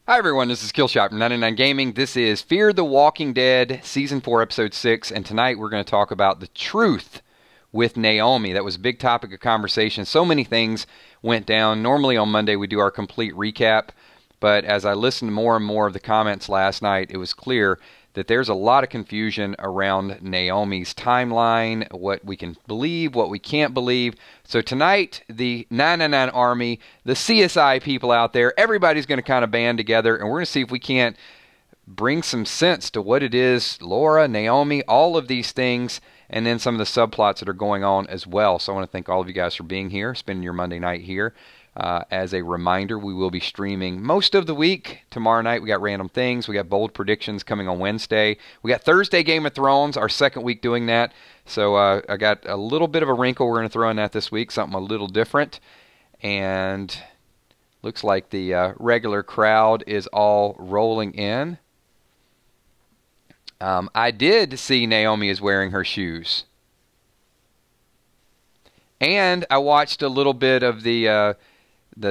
Hi everyone, this is Killshot from 99 Gaming. This is Fear the Walking Dead, Season 4, Episode 6, and tonight we're going to talk about the truth with Naomi. That was a big topic of conversation. So many things went down. Normally on Monday we do our complete recap, but as I listened to more and more of the comments last night, it was clear that there's a lot of confusion around Naomi's timeline, what we can believe, what we can't believe. So tonight, the 999 Army, the CSI people out there, everybody's going to kind of band together, and we're going to see if we can't bring some sense to what it is, Laura, Naomi, all of these things, and then some of the subplots that are going on as well. So I want to thank all of you guys for being here, spending your Monday night here. As a reminder, we will be streaming most of the week. Tomorrow night, we got random things. We got bold predictions coming on Wednesday. We got Thursday Game of Thrones, our second week doing that. So I got a little bit of a wrinkle we're going to throw in that this week, something a little different. And looks like the regular crowd is all rolling in. I did see Naomi is wearing her shoes. And I watched a little bit of the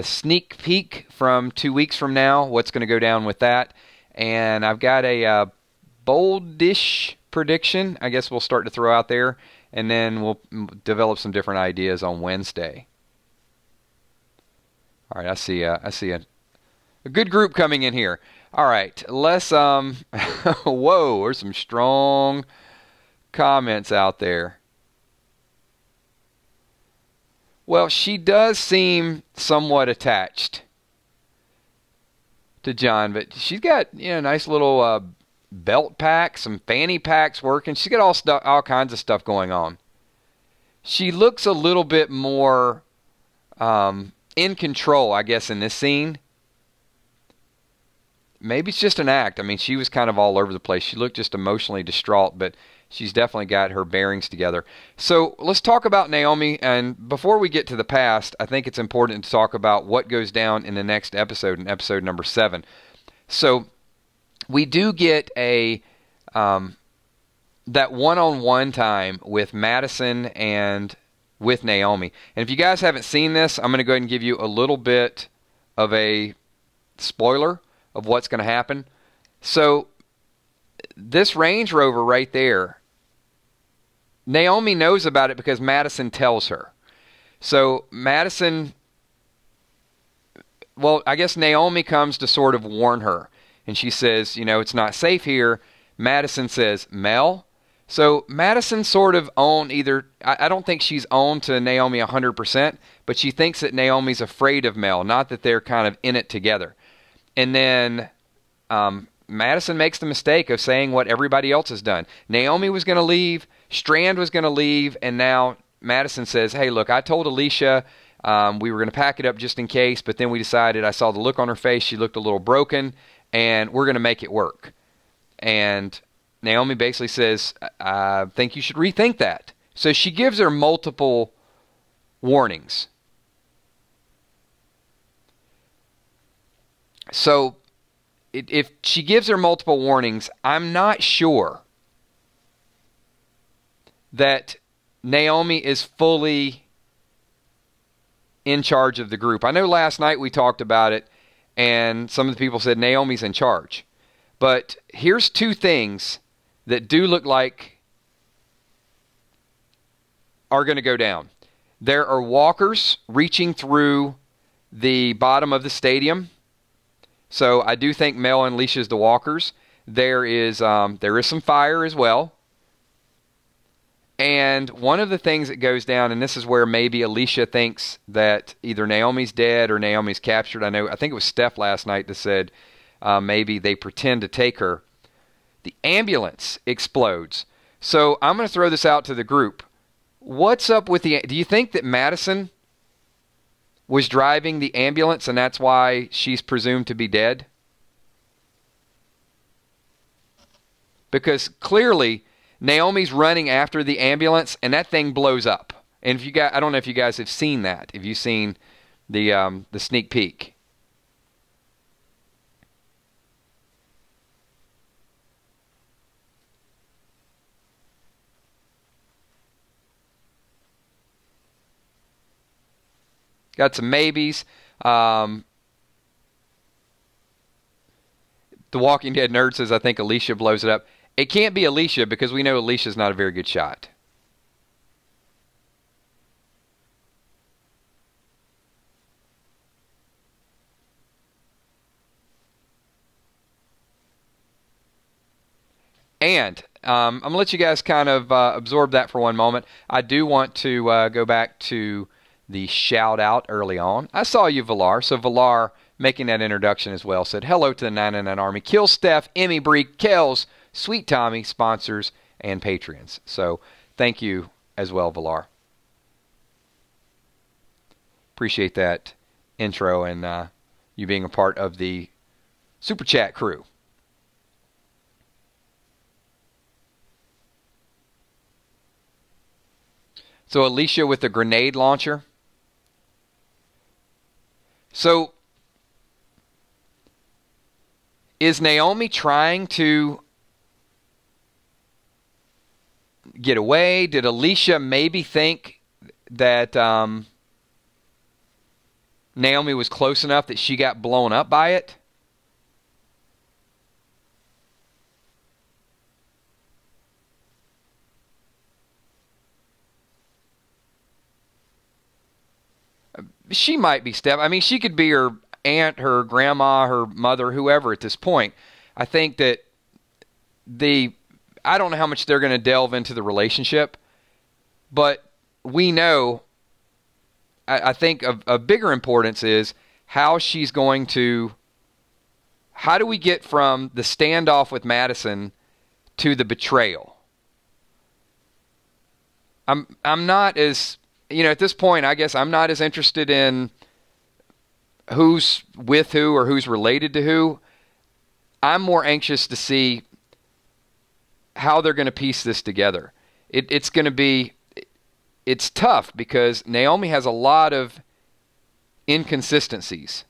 sneak peek from 2 weeks from now, what's going to go down with that. And I've got a boldish prediction I guess we'll start to throw out there, and then we'll develop some different ideas on Wednesday. All right, I see a good group coming in here. All right, let's whoa, there's some strong comments out there. Well, she does seem somewhat attached to John, but she's got, a nice little belt pack, some fanny packs working. She's got all kinds of stuff going on. She looks a little bit more in control, I guess, in this scene. Maybe it's just an act. I mean, she was kind of all over the place. She looked just emotionally distraught, but she's definitely got her bearings together. So let's talk about Naomi. And before we get to the past, I think it's important to talk about what goes down in the next episode, in episode number 7. So we do get that one-on-one time with Madison and with Naomi. And if you guys haven't seen this, I'm going to go ahead and give you a little bit of a spoiler of what's going to happen. So this Range Rover right there, Naomi knows about it because Madison tells her. So Madison, well, I guess Naomi comes to sort of warn her. And she says, it's not safe here. Madison says, Mel. So Madison sort of I don't think she's owned to Naomi 100%, but she thinks that Naomi's afraid of Mel, not that they're kind of in it together. And then Madison makes the mistake of saying what everybody else has done. Naomi was going to leave, Strand was going to leave, and now Madison says, hey, look, I told Alicia we were going to pack it up just in case, but then we decided, I saw the look on her face, she looked a little broken, and we're going to make it work. And Naomi basically says, I think you should rethink that. So she gives her multiple warnings. So if she gives her multiple warnings, I'm not sure that Naomi is fully in charge of the group. I know last night we talked about it, and some of the people said Naomi's in charge. But here's two things that do look like are going to go down. There are walkers reaching through the bottom of the stadium. So I do think Mel unleashes the walkers. There is some fire as well. And one of the things that goes down, and this is where maybe Alicia thinks that either Naomi's dead or Naomi's captured. I think it was Steph last night that said maybe they pretend to take her. The ambulance explodes. So I'm going to throw this out to the group. What's up with do you think that Madison was driving the ambulance and that's why she's presumed to be dead? Because clearly Naomi's running after the ambulance and that thing blows up. And if you guys, I don't know if you guys have seen that. If you've seen the sneak peek. Got some maybes. The Walking Dead nerd says, I think Alicia blows it up. It can't be Alicia because we know Alicia's not a very good shot. And I'm going to let you guys kind of absorb that for one moment. I do want to go back to the shout out early on. I saw you, Villar. So Villar, making that introduction as well, said, hello to the 999 Army. Kill Steph, Emmy Bree, Kells, Sweet Tommy, sponsors, and Patreons. So thank you as well, Villar. Appreciate that intro and you being a part of the Super Chat crew. So Alicia with the grenade launcher. So is Naomi trying to get away? Did Alicia maybe think that Naomi was close enough that she got blown up by it? She might be Steph. I mean, she could be her aunt, her grandma, her mother, whoever at this point. I think that I don't know how much they're going to delve into the relationship, but we know, I think of bigger importance is how she's going to, how do we get from the standoff with Madison to the betrayal? I'm not as, at this point, I guess I'm not as interested in who's with who or who's related to who. I'm more anxious to see how they're going to piece this together. It's going to be, it's tough because Naomi has a lot of inconsistencies.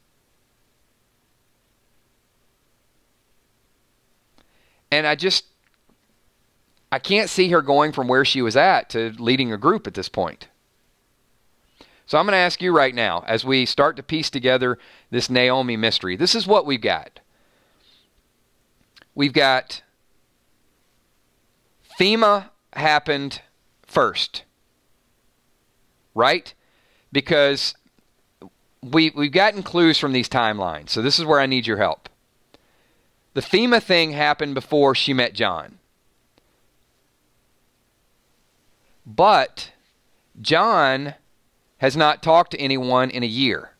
And I can't see her going from where she was at to leading a group at this point. So I'm going to ask you right now, as we start to piece together this Naomi mystery, this is what we've got. We've got FEMA happened first, right? Because we've gotten clues from these timelines, so this is where I need your help. The FEMA thing happened before she met John. But John has not talked to anyone in a year.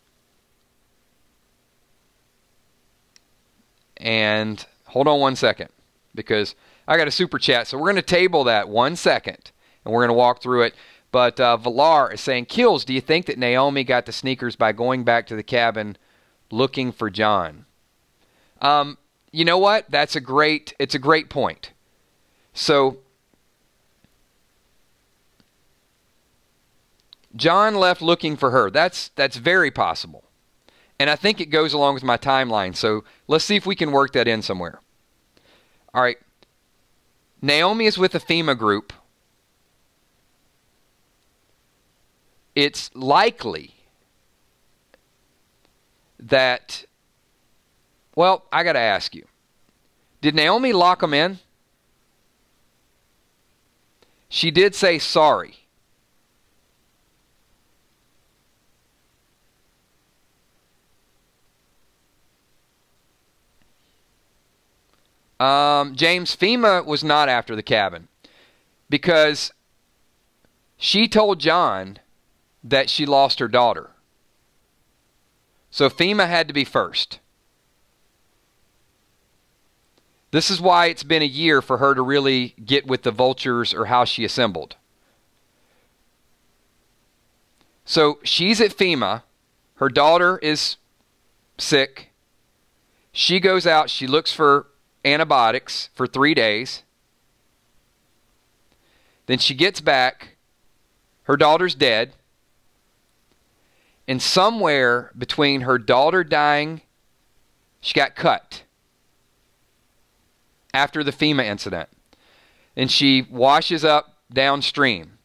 And hold on one second, because I got a super chat, so we're going to table that 1 second, and we're going to walk through it. But Villar is saying, Kills, do you think that Naomi got the sneakers by going back to the cabin looking for John? You know what? It's a great point. So John left looking for her. That's very possible. And I think it goes along with my timeline. So let's see if we can work that in somewhere. All right. Naomi is with the FEMA group. It's likely that, well, I got to ask you. Did Naomi lock them in? She did say sorry. James, FEMA was not after the cabin because she told John that she lost her daughter. So FEMA had to be first. This is why it's been a year for her to really get with the Vultures or how she assembled. So she's at FEMA. Her daughter is sick. She goes out. She looks for antibiotics for 3 days. Then she gets back. Her daughter's dead. And somewhere between her daughter dying, she got cut after the FEMA incident. And she washes up downstream.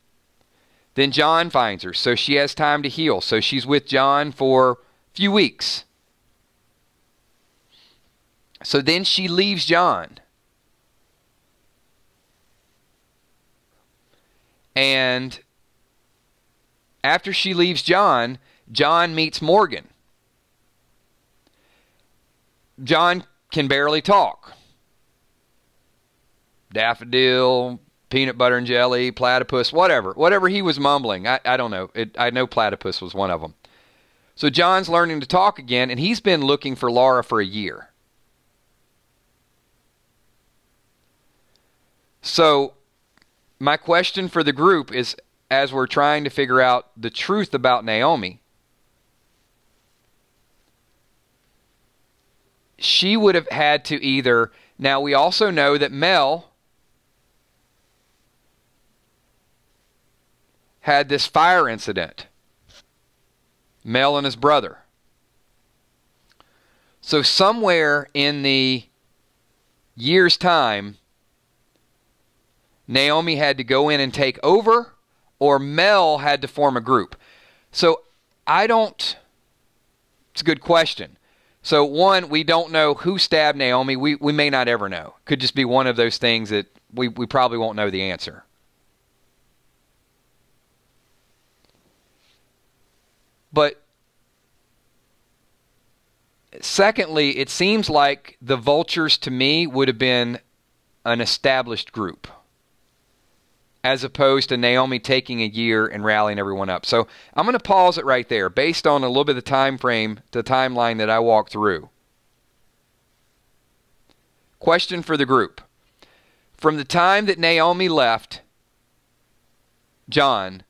Then John finds her, so she has time to heal. So she's with John for a few weeks. So then she leaves John. And after she leaves John, John meets Morgan. John can barely talk. Daffodil, peanut butter and jelly, platypus, whatever. Whatever he was mumbling. I don't know. I know platypus was one of them. So John's learning to talk again, and he's been looking for Laura for a year. So my question for the group is, as we're trying to figure out the truth about Naomi, she would have had to either... Now, we also know that Mel had this fire incident. Mel and his brother. So somewhere in the year's time, Naomi had to go in and take over, or Mel had to form a group. So it's a good question. So one, we don't know who stabbed Naomi. We may not ever know. Could just be one of those things that we probably won't know the answer. But secondly, it seems like the Vultures to me would have been an established group, as opposed to Naomi taking a year and rallying everyone up. So I'm going to pause it right there, based on a little bit of the time frame, the timeline that I walked through. Question for the group. From the time that Naomi left John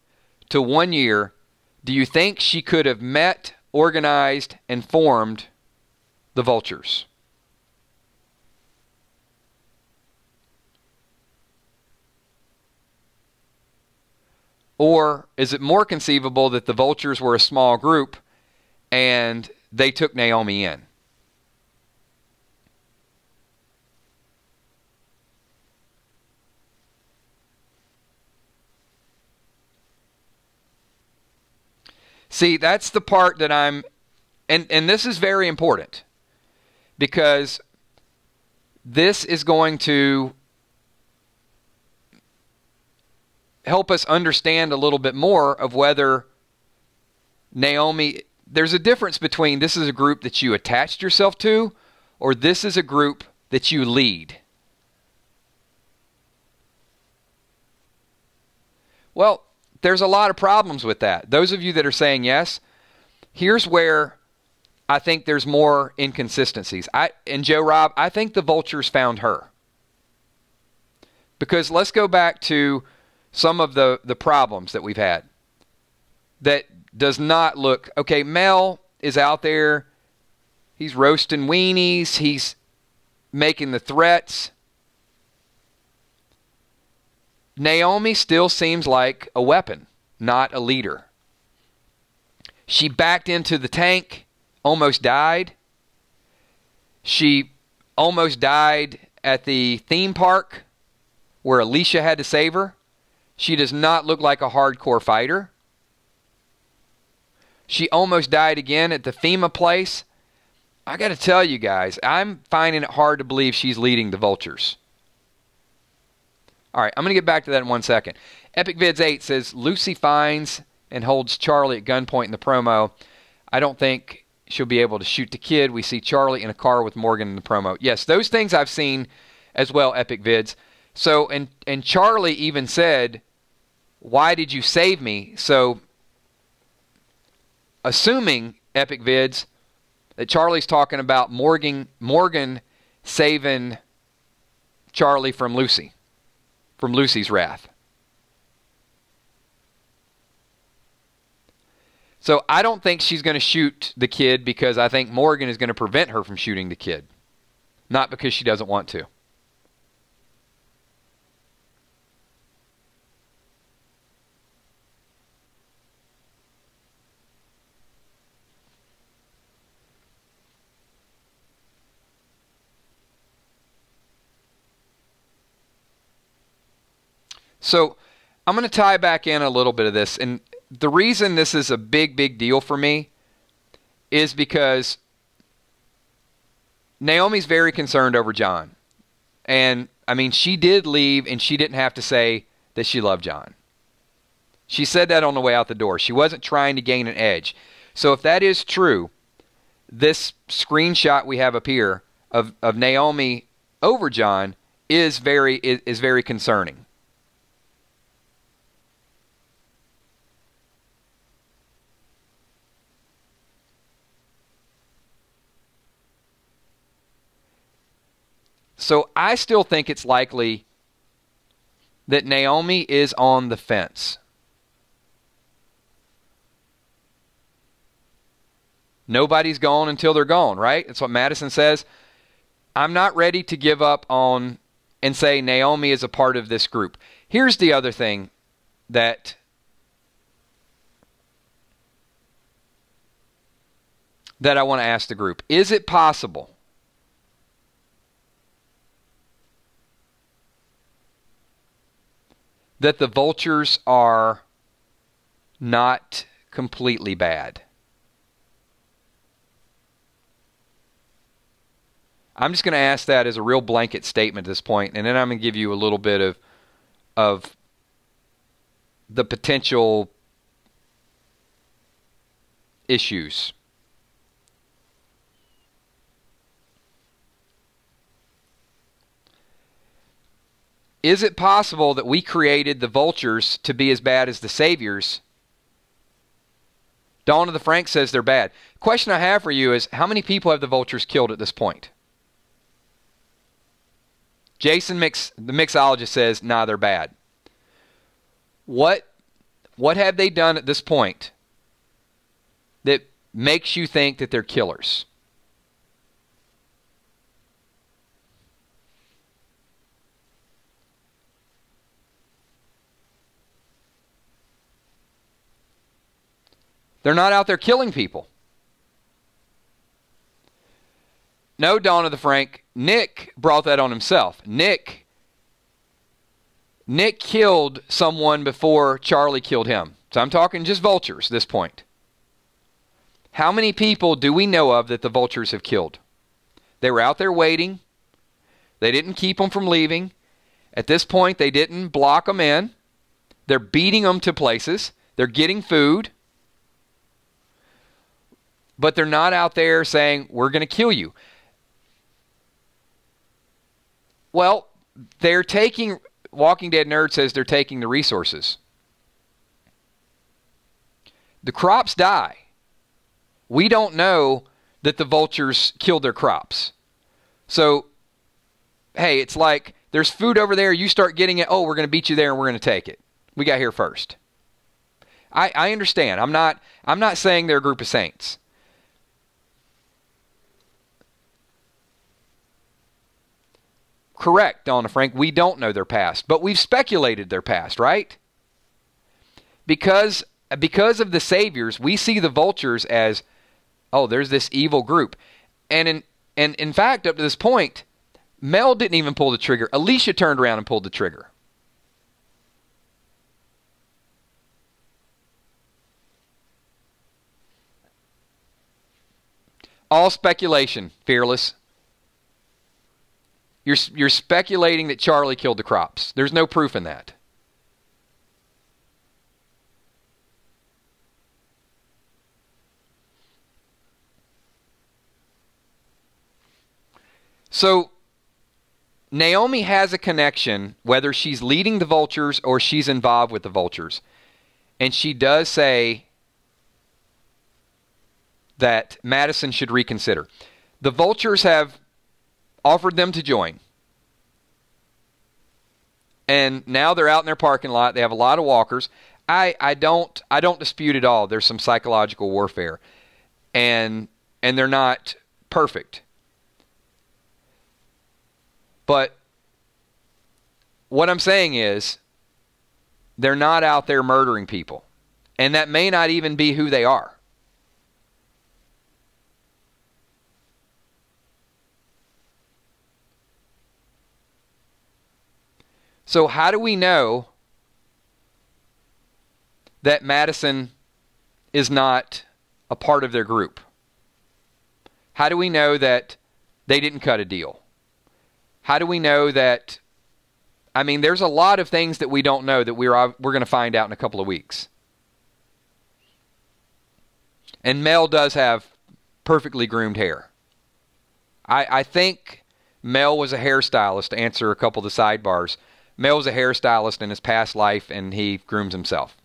to 1 year, do you think she could have met, organized, and formed the Vultures? Or is it more conceivable that the Vultures were a small group and they took Naomi in? See, that's the part that and this is very important, because this is going to help us understand a little bit more of whether Naomi... There's a difference between this is a group that you attached yourself to, or this is a group that you lead. Well, there's a lot of problems with that. Those of you that are saying yes, here's where I think there's more inconsistencies. And Joe Rob, I think the Vultures found her. Because let's go back to some of the problems that we've had. That does not look... Okay, Mel is out there. He's roasting weenies. He's making the threats. Naomi still seems like a weapon, not a leader. She backed into the tank, almost died. She almost died at the theme park where Alicia had to save her. She does not look like a hardcore fighter. She almost died again at the FEMA place. I got to tell you guys, I'm finding it hard to believe she's leading the Vultures. All right, I'm going to get back to that in 1 second. EpicVids8 says, Lucy finds and holds Charlie at gunpoint in the promo. I don't think she'll be able to shoot the kid. We see Charlie in a car with Morgan in the promo. Yes, those things I've seen as well, EpicVids. So, and Charlie even said, why did you save me? So, assuming, EpicVids, that Charlie's talking about Morgan saving Charlie from Lucy. From Lucy's wrath. So I don't think she's going to shoot the kid, because I think Morgan is going to prevent her from shooting the kid. Not because she doesn't want to. So I'm going to tie back in a little bit of this. And the reason this is a big, big deal for me is because Naomi's very concerned over John. And, I mean, she did leave, and she didn't have to say that she loved John. She said that on the way out the door. She wasn't trying to gain an edge. So if that is true, this screenshot we have up here of Naomi over John is very concerning. So I still think it's likely that Naomi is on the fence. Nobody's gone until they're gone, right? That's what Madison says. I'm not ready to give up on and say Naomi is a part of this group. Here's the other thing that I want to ask the group. Is it possible that the Vultures are not completely bad? I'm just going to ask that as a real blanket statement at this point, and then I'm going to give you a little bit of the potential issues. Is it possible that we created the Vultures to be as bad as the Saviors? Dawn of the Frank says they're bad. Question I have for you is, how many people have the Vultures killed at this point? Jason, the mixologist, says, nah, they're bad. What have they done at this point that makes you think that they're killers? They're not out there killing people. No, Dawn of the Frank, Nick brought that on himself. Nick killed someone before Charlie killed him. So I'm talking just Vultures at this point. How many people do we know of that the Vultures have killed? They were out there waiting. They didn't keep them from leaving. At this point, they didn't block them in. They're beating them to places. They're getting food. But they're not out there saying, we're going to kill you. Well, they're taking, Walking Dead Nerd says they're taking the resources. The crops die. We don't know that the Vultures killed their crops. So, hey, it's like there's food over there, you start getting it, oh, we're going to beat you there and we're going to take it. We got here first. I understand. I'm not saying they're a group of saints. Correct, Donna Frank. We don't know their past, but we've speculated their past, right? Because of the Saviors, we see the Vultures as, oh, there's this evil group. And in fact, up to this point, Mel didn't even pull the trigger. Alicia turned around and pulled the trigger. All speculation, Fearless. You're speculating that Charlie killed the crops. There's no proof in that. So, Naomi has a connection, whether she's leading the Vultures or she's involved with the Vultures. And she does say that Madison should reconsider. The Vultures have offered them to join. And now they're out in their parking lot. They have a lot of walkers. I don't dispute at all. There's some psychological warfare. And they're not perfect. But what I'm saying is they're not out there murdering people. And that may not even be who they are. So how do we know that Madison is not a part of their group? How do we know that they didn't cut a deal? How do we know that? I mean, there's a lot of things that we don't know that we're going to find out in a couple of weeks. And Mel does have perfectly groomed hair. I think Mel was a hairstylist, to answer a couple of the sidebars. Mel was a hairstylist in his past life, and he grooms himself,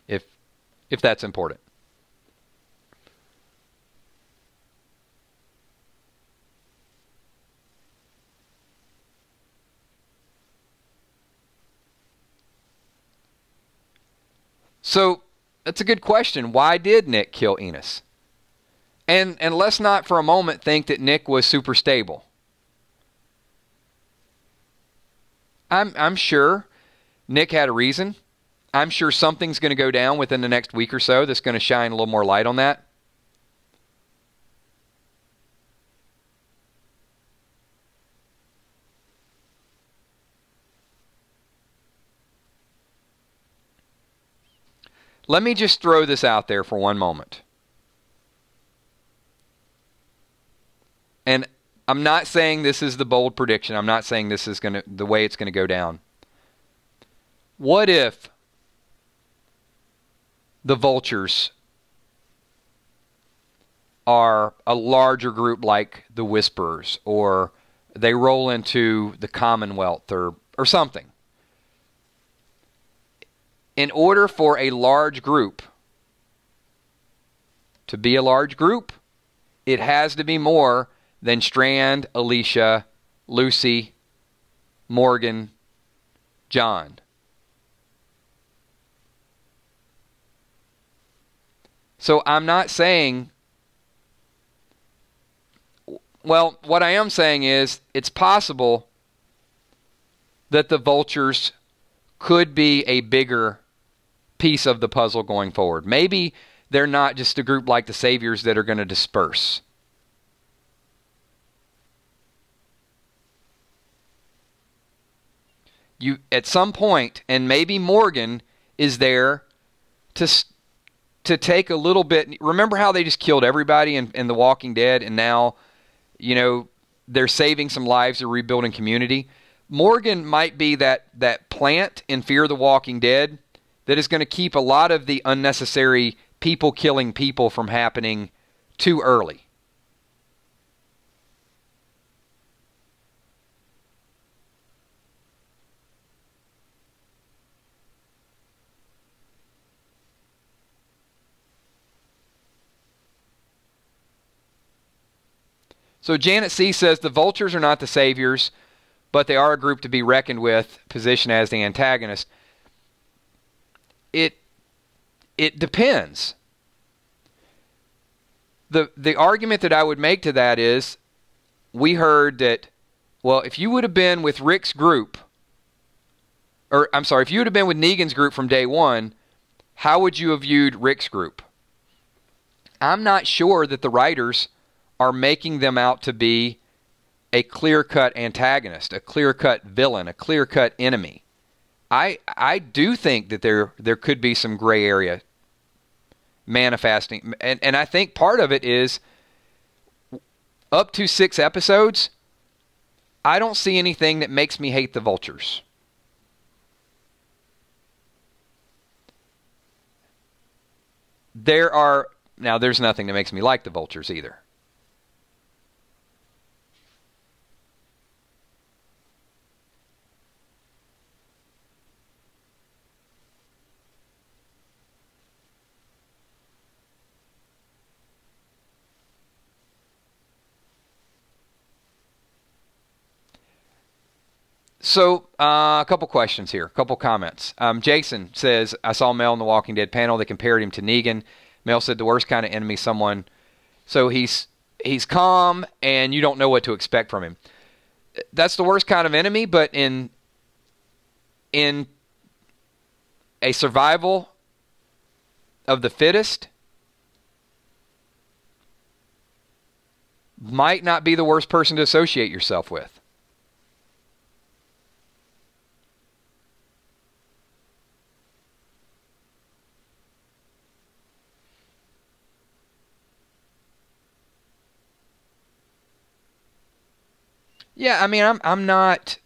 if that's important. So that's a good question. Why did Nick kill Enos? And let's not for a moment think that Nick was super stable. I'm sure Nick had a reason. I'm sure something's going to go down within the next week or so that's going to shine a little more light on that. Let me just throw this out there for one moment. And I'm not saying this is the bold prediction. I'm not saying this is the way it's going to go down. What if the Vultures are a larger group like the Whisperers, or they roll into the Commonwealth or something? In order for a large group to be a large group, it has to be more than Strand, Alicia, Lucy, Morgan, John. So I'm not saying, well, what I am saying is it's possible that the Vultures could be a bigger piece of the puzzle going forward. Maybe they're not just a group like the Saviors that are going to disperse. You at some point, and maybe Morgan is there to take a little bit. Remember how they just killed everybody in The Walking Dead, and now, you know, they're saving some lives, they're rebuilding community. Morgan might be that plant in Fear the Walking Dead that is going to keep a lot of the unnecessary people killing people from happening too early. So Janet C. says the Vultures are not the Saviors, but they are a group to be reckoned with, positioned as the antagonist. It depends. The argument that I would make to that is, we heard that, well, if you would have been with Rick's group, or I'm sorry, if you would have been with Negan's group from day one, how would you have viewed Rick's group? I'm not sure that the writers are making them out to be a clear-cut antagonist, a clear-cut villain, a clear-cut enemy. I do think that there could be some gray area manifesting. And I think part of it is, up to 6 episodes, I don't see anything that makes me hate the Vultures. There's nothing that makes me like the Vultures either. So, a couple questions here, a couple comments. Jason says, I saw Mel in the Walking Dead panel. They compared him to Negan. Mel said the worst kind of enemy, someone. So he's calm, and you don't know what to expect from him. That's the worst kind of enemy, but in a survival of the fittest, might not be the worst person to associate yourself with. Yeah, I mean, I'm not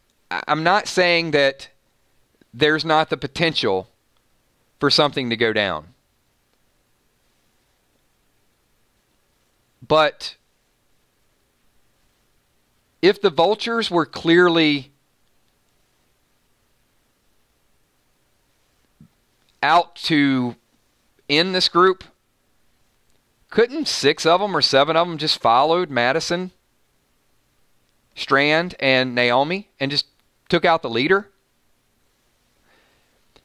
saying that there's not the potential for something to go down. But if the Vultures were clearly out to end this group, couldn't 6 of them or 7 of them just followed Madison, Strand, and Naomi and just took out the leader?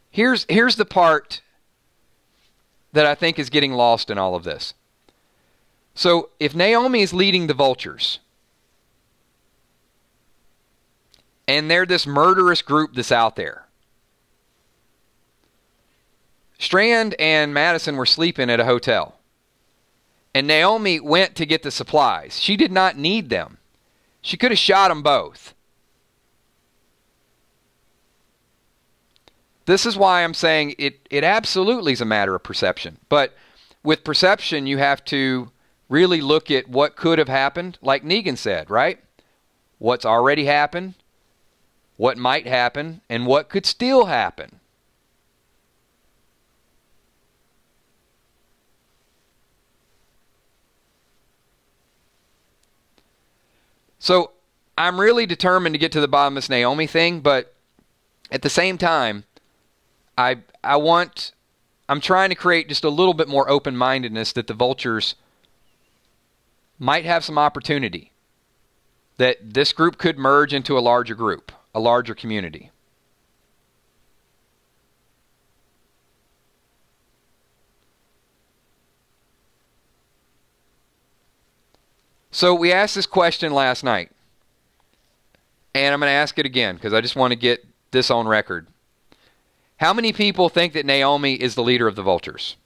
Here's the part that I think is getting lost in all of this. So if Naomi is leading the Vultures, and they're this murderous group that's out there, Strand and Madison were sleeping at a hotel, and Naomi went to get the supplies. She did not need them. She could have shot them both. This is why I'm saying it absolutely is a matter of perception. But with perception, you have to really look at what could have happened, like Negan said, right? What's already happened, what might happen, and what could still happen. So I'm really determined to get to the bottom of this Naomi thing, but at the same time, I'm trying to create just a little bit more open-mindedness that the Vultures might have some opportunity, that this group could merge into a larger group, a larger community. So we asked this question last night, and I'm going to ask it again because I just want to get this on record. How many people think that Naomi is the leader of the Vultures?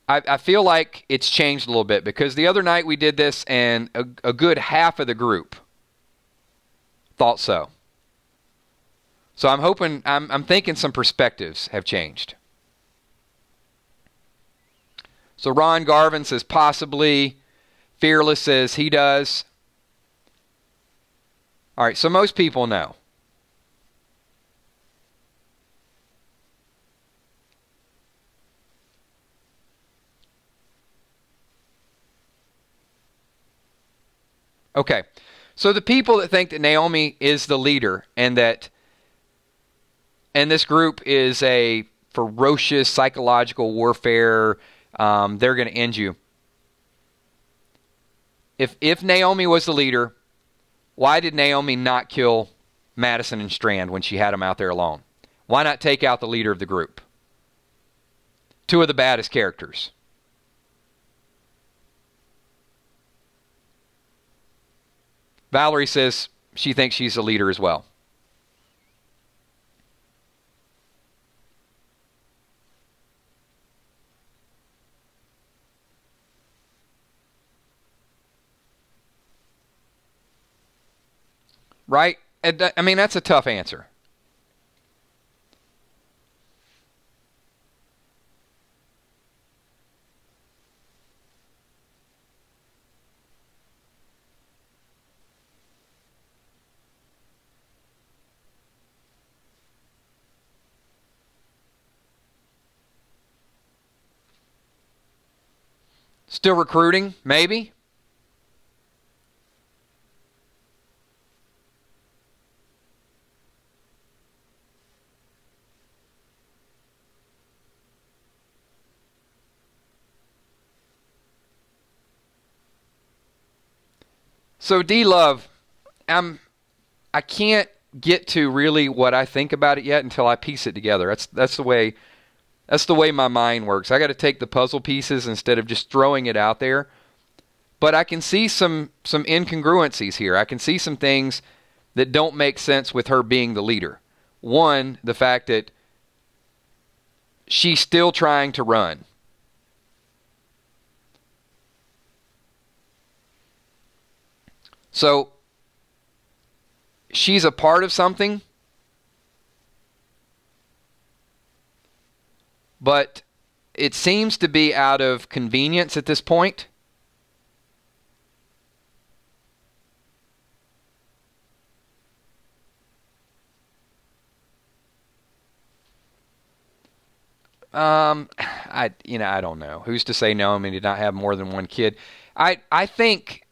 I feel like it's changed a little bit because the other night we did this and a good half of the group thought so. So I'm thinking some perspectives have changed. So Ron Garvin says possibly. Fearless says he does. All right, so most people know. Okay, so the people that think that Naomi is the leader and this group is a ferocious psychological warfare, they're going to end you. If Naomi was the leader, why did Naomi not kill Madison and Strand when she had them out there alone? Why not take out the leader of the group? 2 of the baddest characters. Valerie says she thinks she's a leader as well. Right? I mean, that's a tough answer. Still recruiting? Maybe. So D-Love, I can't get to really what I think about it yet until I piece it together. That's the way my mind works. I got to take the puzzle pieces instead of just throwing it out there. But I can see some incongruencies here. I can see some things that don't make sense with her being the leader. One, the fact that she's still trying to run. So she's a part of something, but it seems to be out of convenience at this point. I don't know. Who's to say Naomi did not have more than one kid? I think,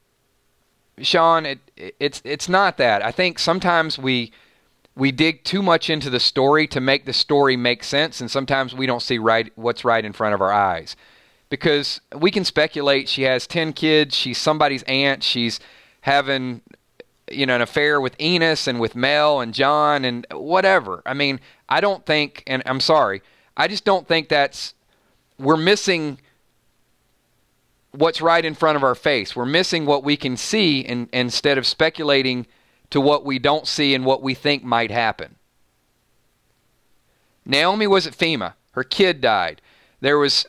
Sean, it's not that. I think sometimes we dig too much into the story to make the story make sense, and sometimes we don't see what's right in front of our eyes. Because we can speculate she has 10 kids, she's somebody's aunt, she's having an affair with Enos and with Mel and John and whatever. I mean, I don't think, and I'm sorry, I just don't think we're missing what's right in front of our face. We're missing what we can see instead of speculating to what we don't see and what we think might happen. Naomi was at FEMA. Her kid died. There was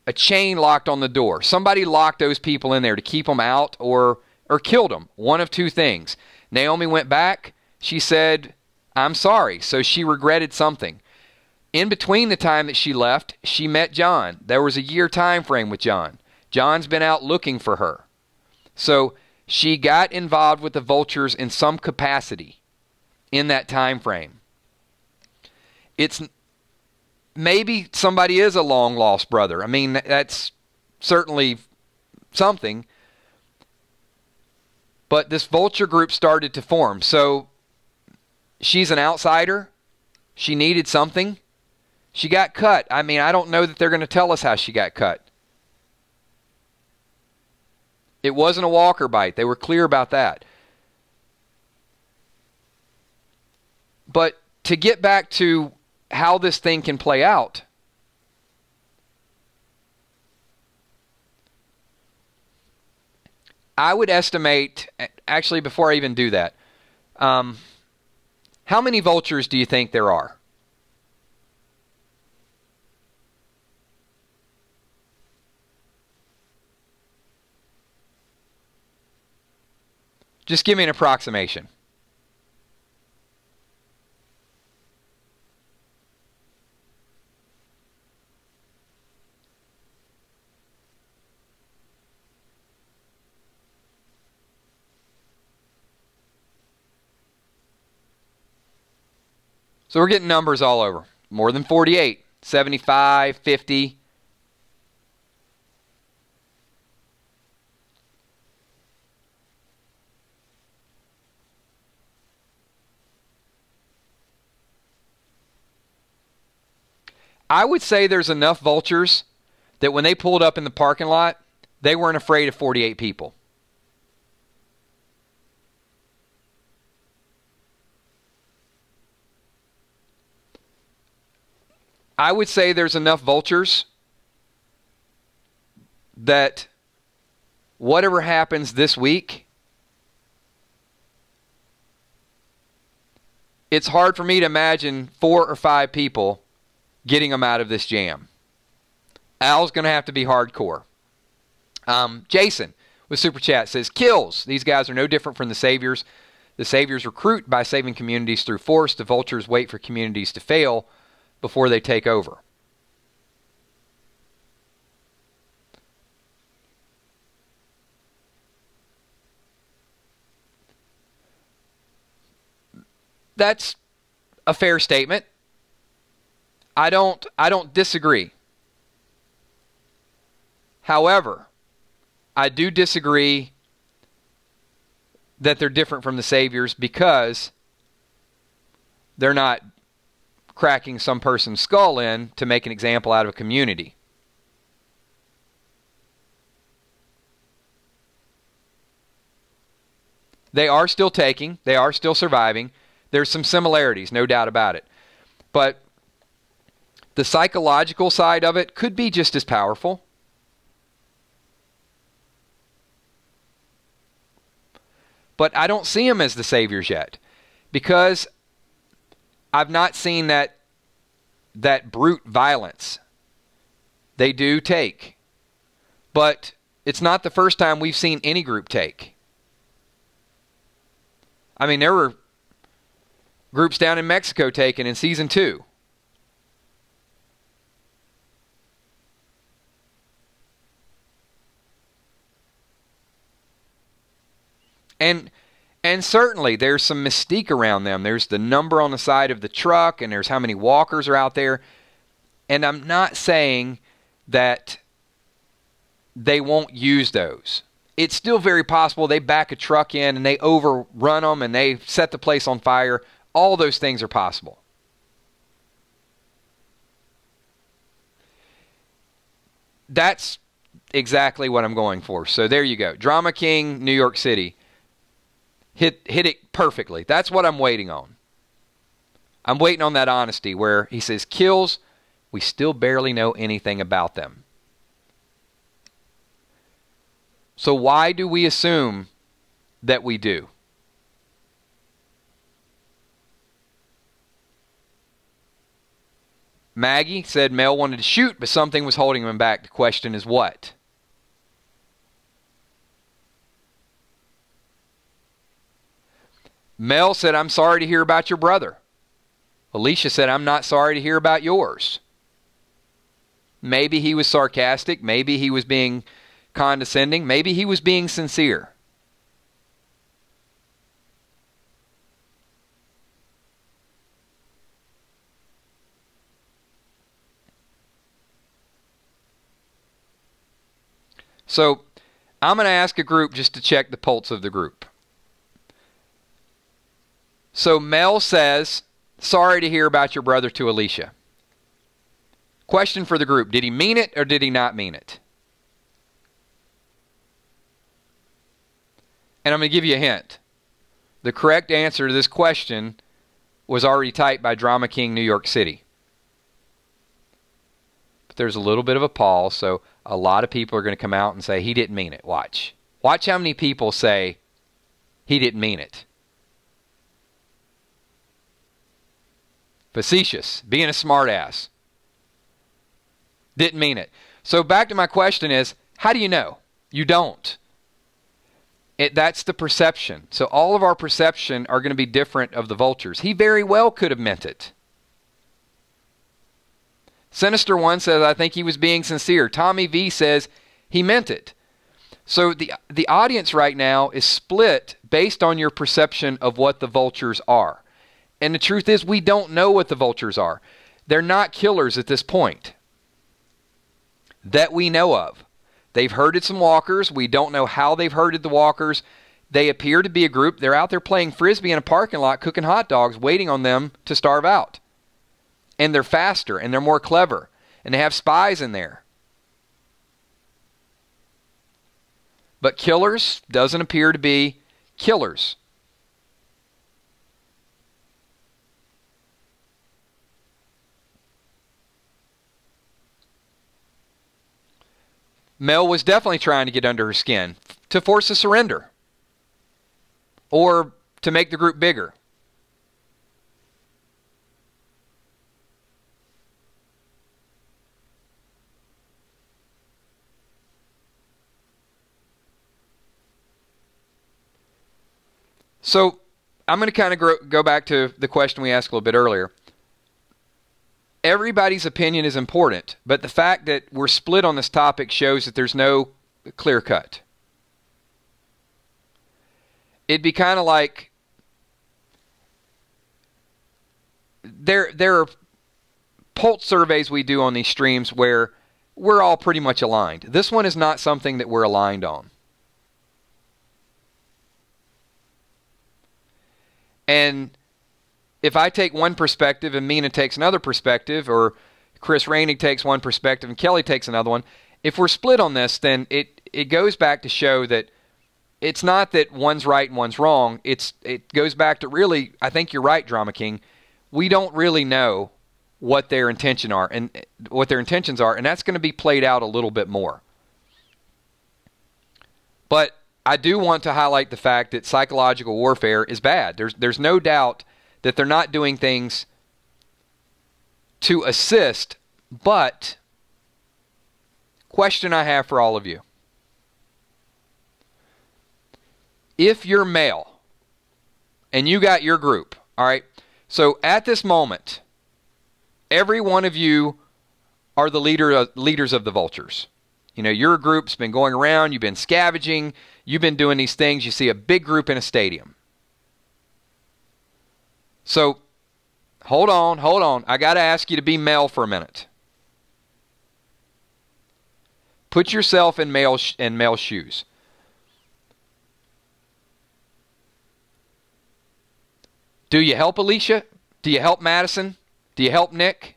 a chain locked on the door. Somebody locked those people in there to keep them out or killed them. One of two things. Naomi went back. She said, I'm sorry. So she regretted something. In between the time that she left, she met John. There was a year time frame with John. John's been out looking for her. So she got involved with the Vultures in some capacity in that time frame. It's maybe somebody is a long lost brother. I mean, that's certainly something. But this Vulture group started to form. So she's an outsider. She needed something. She got cut. I mean, I don't know that they're going to tell us how she got cut. It wasn't a walker bite. They were clear about that. But to get back to how this thing can play out, I would estimate, actually before I even do that, how many Vultures do you think there are? Just give me an approximation. So we're getting numbers all over. More than 48, 75, 50. I would say there's enough Vultures that when they pulled up in the parking lot, they weren't afraid of 48 people. I would say there's enough Vultures that whatever happens this week, it's hard for me to imagine 4 or 5 people getting them out of this jam. Al's going to have to be hardcore. Jason with Super Chat says, kills. These guys are no different from the Saviors. The Saviors recruit by saving communities through force. The Vultures wait for communities to fail before they take over. That's a fair statement. I don't disagree. However, I do disagree that they're different from the Saviors because they're not cracking some person's skull in to make an example out of a community. They are still taking. They are still surviving. There's some similarities, no doubt about it. But the psychological side of it could be just as powerful. But I don't see them as the Saviors yet because I've not seen that brute violence. They do take. But it's not the first time we've seen any group take. I mean, there were groups down in Mexico taken in season 2. And certainly there's some mystique around them. There's the number on the side of the truck, and there's how many walkers are out there. And I'm not saying that they won't use those. It's still very possible they back a truck in and they overrun them and they set the place on fire. All those things are possible. That's exactly what I'm going for. So there you go. Drama King, New York City. Hit it perfectly. That's what I'm waiting on. I'm waiting on that honesty where he says, kills, we still barely know anything about them. So why do we assume that we do? Maggie said Mel wanted to shoot, but something was holding him back. The question is what? Mel said, I'm sorry to hear about your brother. Alicia said, I'm not sorry to hear about yours. Maybe he was sarcastic. Maybe he was being condescending. Maybe he was being sincere. So I'm going to ask a group just to check the pulse of the group. So Mel says, sorry to hear about your brother to Alicia. Question for the group, did he mean it or did he not mean it? And I'm going to give you a hint. The correct answer to this question was already typed by Drama King New York City. But there's a little bit of a pause, so a lot of people are going to come out and say he didn't mean it. Watch. Watch how many people say he didn't mean it. Facetious. Being a smartass. Didn't mean it. So back to my question is, how do you know? You don't. That's the perception. So all of our perception are going to be different of the Vultures. He very well could have meant it. Sinister One says, I think he was being sincere. Tommy V says he meant it. So the audience right now is split based on your perception of what the Vultures are. And the truth is, we don't know what the Vultures are. They're not killers at this point that we know of. They've herded some walkers. We don't know how they've herded the walkers. They appear to be a group. They're out there playing Frisbee in a parking lot, cooking hot dogs, waiting on them to starve out. And they're faster, and they're more clever, and they have spies in there. But killers doesn't appear to be killers. Mel was definitely trying to get under her skin to force a surrender or to make the group bigger. So I'm going to kind of go back to the question we asked a little bit earlier. Everybody's opinion is important, but the fact that we're split on this topic shows that there's no clear cut. It'd be kind of like there are pulse surveys we do on these streams where we're all pretty much aligned. This one is not something that we're aligned on. And if I take one perspective and Mina takes another perspective, or Chris Rainey takes one perspective and Kelly takes another one, if we're split on this, then it goes back to show that it's not that one's right and one's wrong. It goes back to really, I think you're right, Drama King. We don't really know what their intentions are, and that's going to be played out a little bit more. But I do want to highlight the fact that psychological warfare is bad. There's no doubt that they're not doing things to assist, but question I have for all of you. If you're male and you got your group, all right, so at this moment, every one of you are the leaders of the Vultures. You know, your group's been going around, you've been scavenging, you've been doing these things. You see a big group in a stadium. So, hold on. I got to ask you to be male for a minute. Put yourself in male shoes. Do you help Alicia? Do you help Madison? Do you help Nick?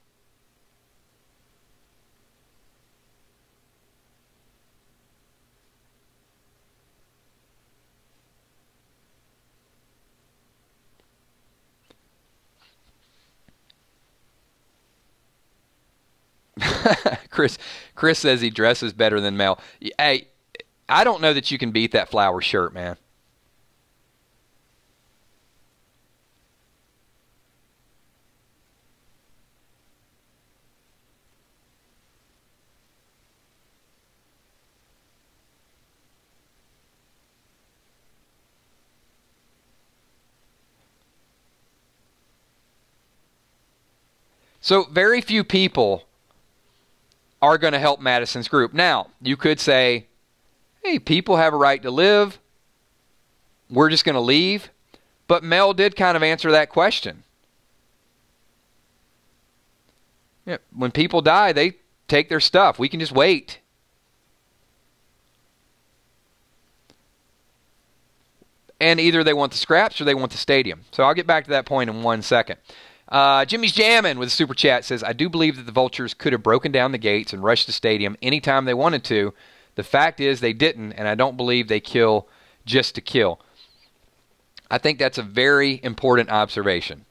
Chris says he dresses better than Mel. Hey, I don't know that you can beat that flower shirt, man. So very few people are going to help Madison's group. Now, you could say, hey, people have a right to live. We're just going to leave. But Mel did kind of answer that question. Yeah, when people die, they take their stuff. We can just wait. And either they want the scraps or they want the stadium. So I'll get back to that point in 1 second. Jimmy's Jammin' with a super chat says, I do believe that the Vultures could have broken down the gates and rushed the stadium anytime they wanted to. The fact is they didn't, and I don't believe they kill just to kill. I think that's a very important observation.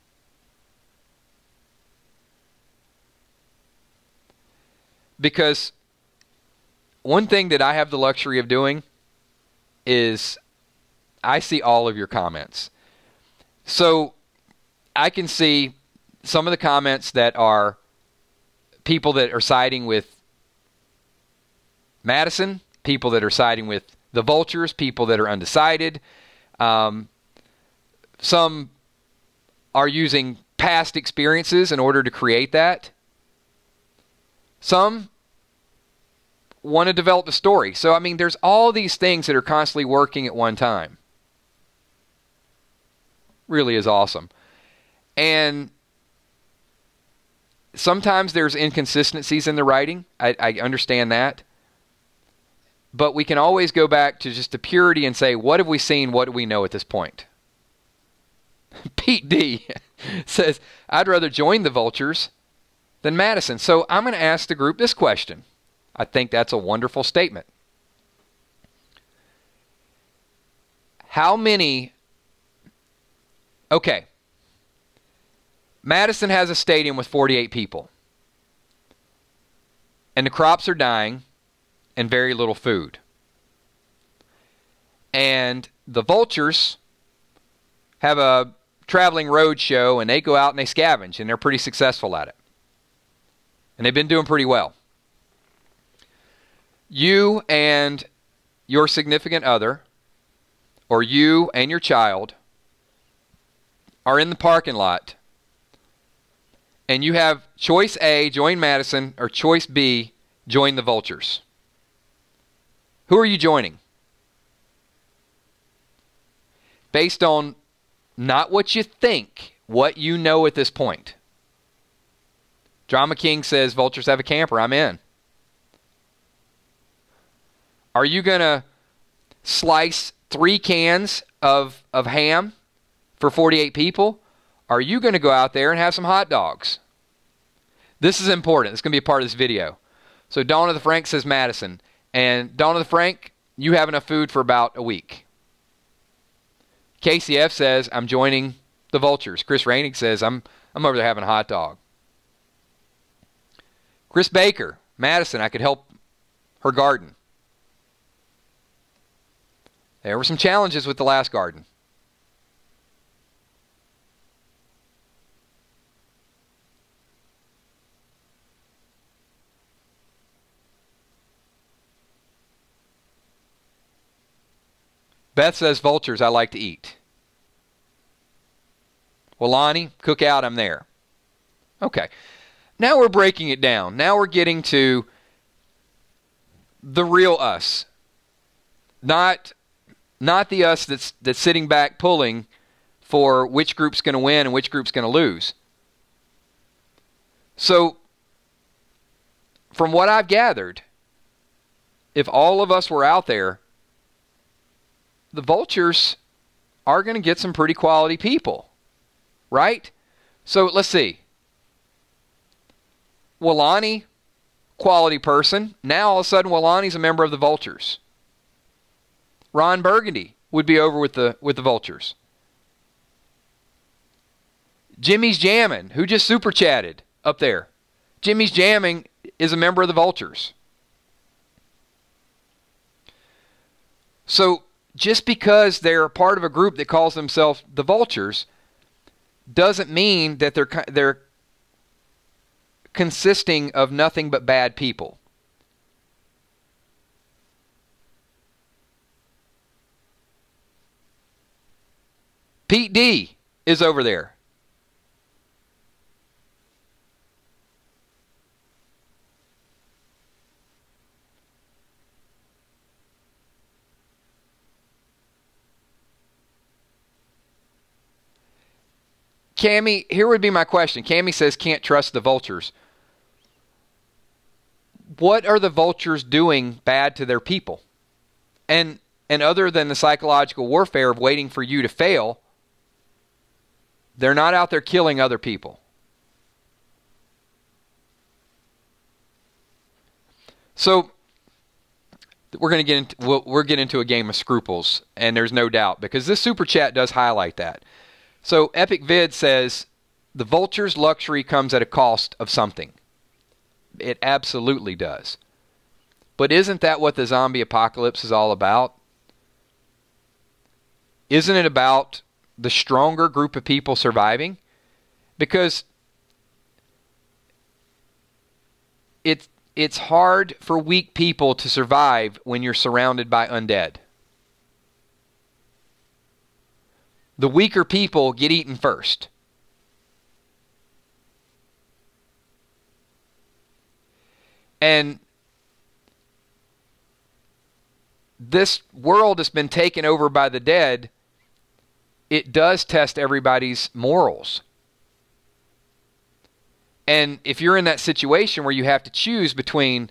Because one thing that I have the luxury of doing is I see all of your comments. So I can see some of the comments that are people that are siding with Madison, people that are siding with the Vultures, people that are undecided. Some are using past experiences in order to create that. Some want to develop a story. So, I mean, there's all these things that are constantly working at one time. Really is awesome. And sometimes there's inconsistencies in the writing. I understand that. But we can always go back to just the purity and say, what have we seen? What do we know at this point? Pete D says, I'd rather join the Vultures than Madison. So I'm going to ask the group this question. I think that's a wonderful statement. How many... Okay. Madison has a stadium with 48 people. And the crops are dying and very little food. And the Vultures have a traveling road show and they go out and they scavenge and they're pretty successful at it. And they've been doing pretty well. You and your significant other, or you and your child, are in the parking lot, and you have choice A, join Madison, or choice B, join the Vultures. Who are you joining? Based on not what you think, what you know at this point. Drama King says, Vultures have a camper, I'm in. Are you going to slice 3 cans of ham for 48 people? Are you going to go out there and have some hot dogs? This is important. It's going to be a part of this video. So Dawn of the Frank says Madison. And Dawn of the Frank, you have enough food for about a week. KCF says, I'm joining the Vultures. Chris Rainig says, I'm over there having a hot dog. Chris Baker, Madison, I could help her garden. There were some challenges with the last garden. Beth says, Vultures, I like to eat. Well, Lonnie, cook out, I'm there. Okay. Now we're breaking it down. Now we're getting to the real us, not the us that's sitting back pulling for which group's going to win and which group's going to lose. So, from what I've gathered, if all of us were out there, the Vultures are going to get some pretty quality people, right? So, let's see. Walani, quality person. Now, all of a sudden, Walani's a member of the Vultures. Ron Burgundy would be over with the Vultures. Jimmy's Jammin', who just super chatted up there. Jimmy's Jamming is a member of the Vultures. So, just because they're part of a group that calls themselves the Vultures doesn't mean that they're consisting of nothing but bad people. Pete D is over there. Cammy, here would be my question. Cammy says, can't trust the Vultures. What are the Vultures doing bad to their people? And other than the psychological warfare of waiting for you to fail, they're not out there killing other people. So we're going to get into we'll get into a game of scruples, and there's no doubt, because this super chat does highlight that. So Epic Vid says, the Vulture's luxury comes at a cost of something. It absolutely does. But isn't that what the zombie apocalypse is all about? Isn't it about the stronger group of people surviving? Because it's hard for weak people to survive when you're surrounded by undead. The weaker people get eaten first. And this world has been taken over by the dead. It does test everybody's morals. And if you're in that situation where you have to choose between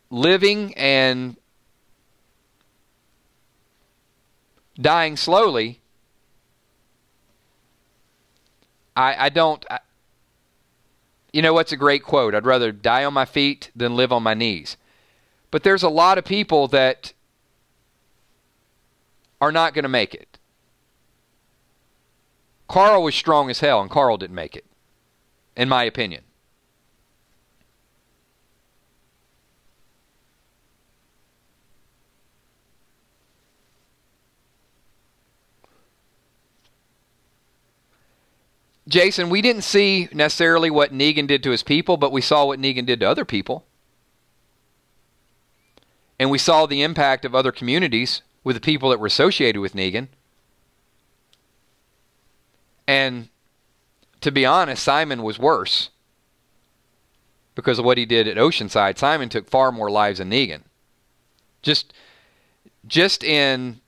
living and dying slowly, you know what's a great quote? I'd rather die on my feet than live on my knees. But there's a lot of people that are not going to make it. Carl was strong as hell, and Carl didn't make it, in my opinion. Jason, we didn't see necessarily what Negan did to his people, but we saw what Negan did to other people. And we saw the impact of other communities with the people that were associated with Negan. And to be honest, Simon was worse because of what he did at Oceanside. Simon took far more lives than Negan. Just in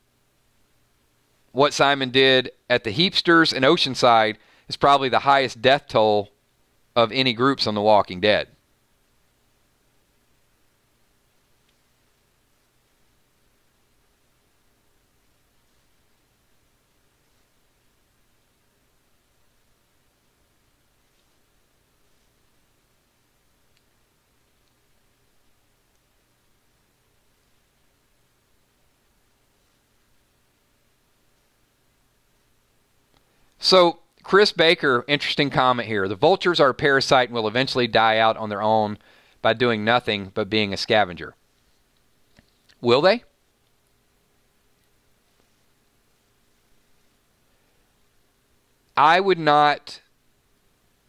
what Simon did at the Heapsters and Oceanside is probably the highest death toll of any groups on The Walking Dead. So, Chris Baker, interesting comment here. The Vultures are a parasite and will eventually die out on their own by doing nothing but being a scavenger. Will they? I would not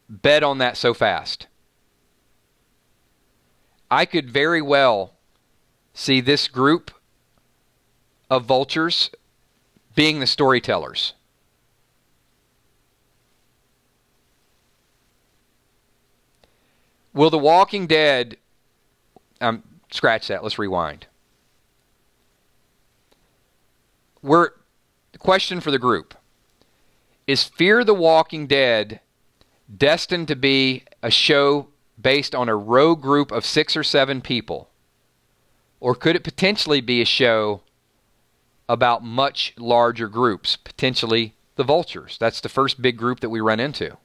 bet on that so fast. I could very well see this group of Vultures being the storytellers. Will The Walking Dead, Scratch that. Let's rewind. The question for the group. Is Fear the Walking Dead destined to be a show based on a rogue group of 6 or 7 people? Or could it potentially be a show about much larger groups, potentially the Vultures? That's the first big group that we run into.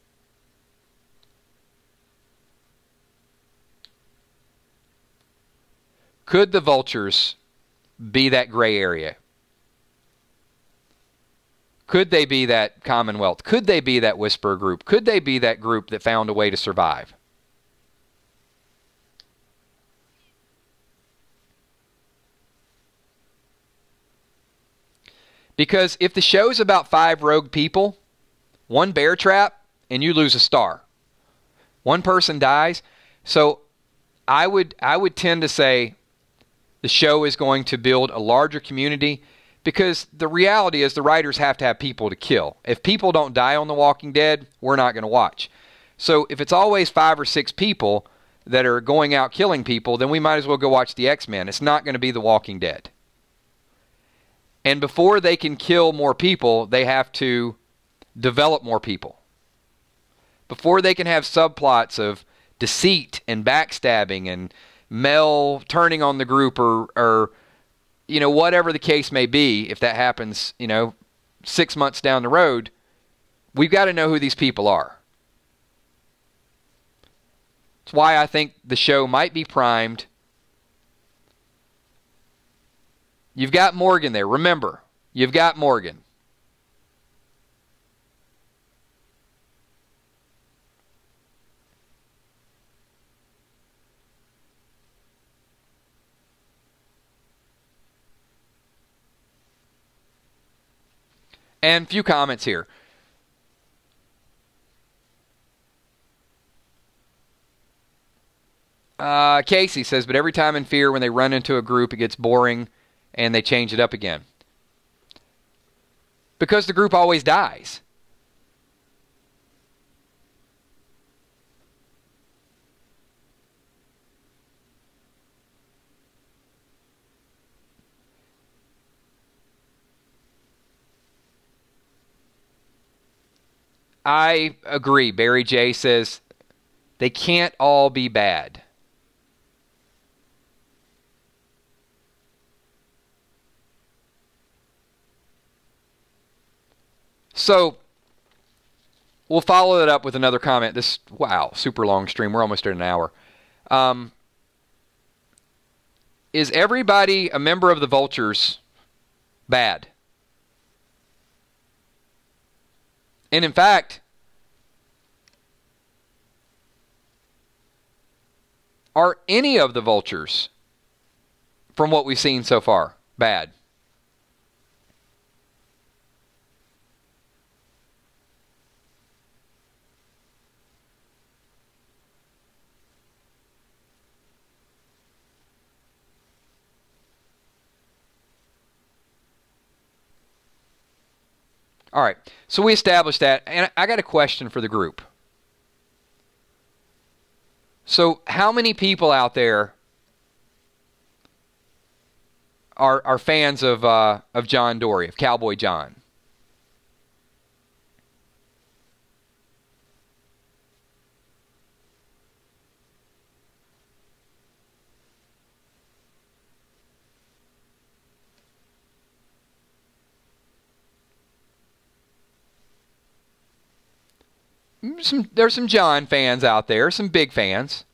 Could the Vultures be that gray area? Could they be that Commonwealth? Could they be that Whisperer group? Could they be that group that found a way to survive? Because if the show's about 5 rogue people, 1 bear trap, and you lose a star. 1 person dies. So I would tend to say the show is going to build a larger community, because the reality is the writers have to have people to kill. If people don't die on The Walking Dead, we're not going to watch. So if it's always 5 or 6 people that are going out killing people, then we might as well go watch the X-Men. It's not going to be The Walking Dead. And before they can kill more people, they have to develop more people. Before they can have subplots of deceit and backstabbing and Mel turning on the group or you know, whatever the case may be, if that happens, you know, 6 months down the road, we've got to know who these people are. That's why I think the show might be primed. You've got Morgan there. Remember, you've got Morgan. And a few comments here. Casey says, but every time in Fear when they run into a group, it gets boring and they change it up again. Because the group always dies. I agree. Barry J says they can't all be bad. So we'll follow it up with another comment. This, wow, super long stream. We're almost at an hour. Is everybody a member of the Vultures bad? And in fact, are any of the Vultures, from what we've seen so far, bad? All right, so we established that, and I got a question for the group. So how many people out there are fans of John Dory, of Cowboy John? There's some John fans out there, some big fans.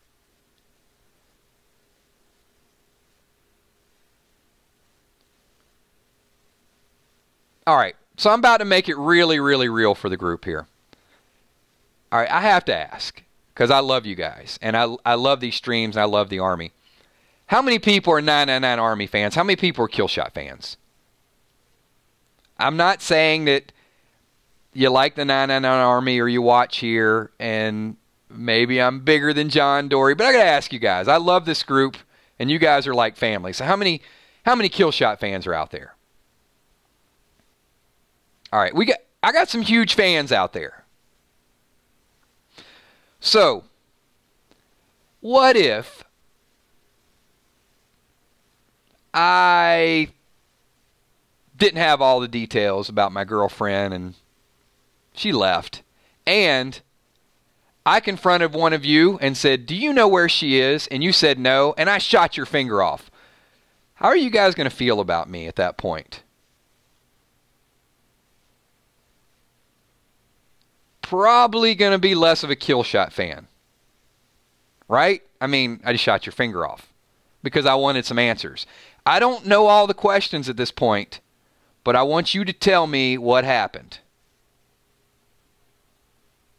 All right, so I'm about to make it really, really real for the group here. All right, I have to ask, because I love you guys, and I love these streams, and I love the Army. How many people are 999 Army fans? How many people are Killshot fans? I'm not saying that you like the 999 Army or you watch here, and maybe I'm bigger than John Dory, but I got to ask you guys. I love this group, and you guys are like family. So how many Killshot fans are out there? All right, I got some huge fans out there. So, what if I didn't have all the details about my girlfriend, and she left. And I confronted one of you and said, do you know where she is? And you said no, and I shot your finger off. How are you guys going to feel about me at that point? Probably going to be less of a kill shot fan. Right? I mean, I just shot your finger off because I wanted some answers. I don't know all the questions at this point, but I want you to tell me what happened.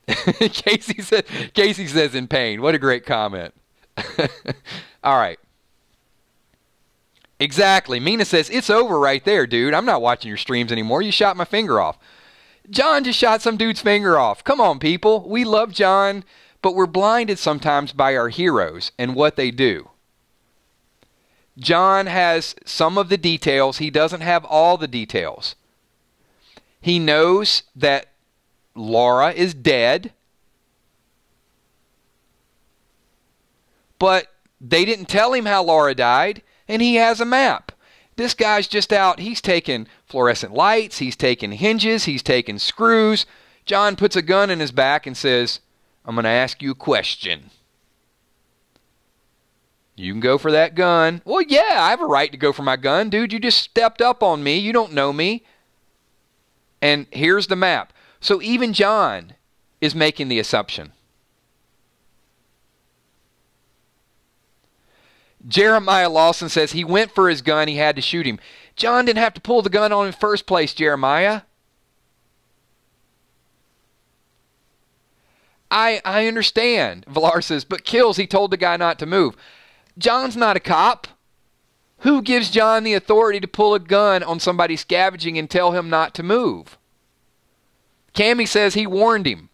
Casey says in pain. What a great comment. All right. Exactly. Mina says, it's over right there, dude. I'm not watching your streams anymore. You shot my finger off. John just shot some dude's finger off. Come on, people. We love John, but we're blinded sometimes by our heroes and what they do. John has some of the details. He doesn't have all the details. He knows that Laura is dead, but they didn't tell him how Laura died, and he has a map. This guy's just out. He's taking fluorescent lights. He's taking hinges. He's taking screws. John puts a gun in his back and says, I'm going to ask you a question. You can go for that gun. Well, yeah, I have a right to go for my gun. Dude, you just stepped up on me. You don't know me. And here's the map. So even John is making the assumption. Jeremiah Lawson says he went for his gun. He had to shoot him. John didn't have to pull the gun on in the first place, Jeremiah. I understand. Villar says, but Kills, he told the guy not to move. John's not a cop. Who gives John the authority to pull a gun on somebody scavenging and tell him not to move? Cammie says he warned him.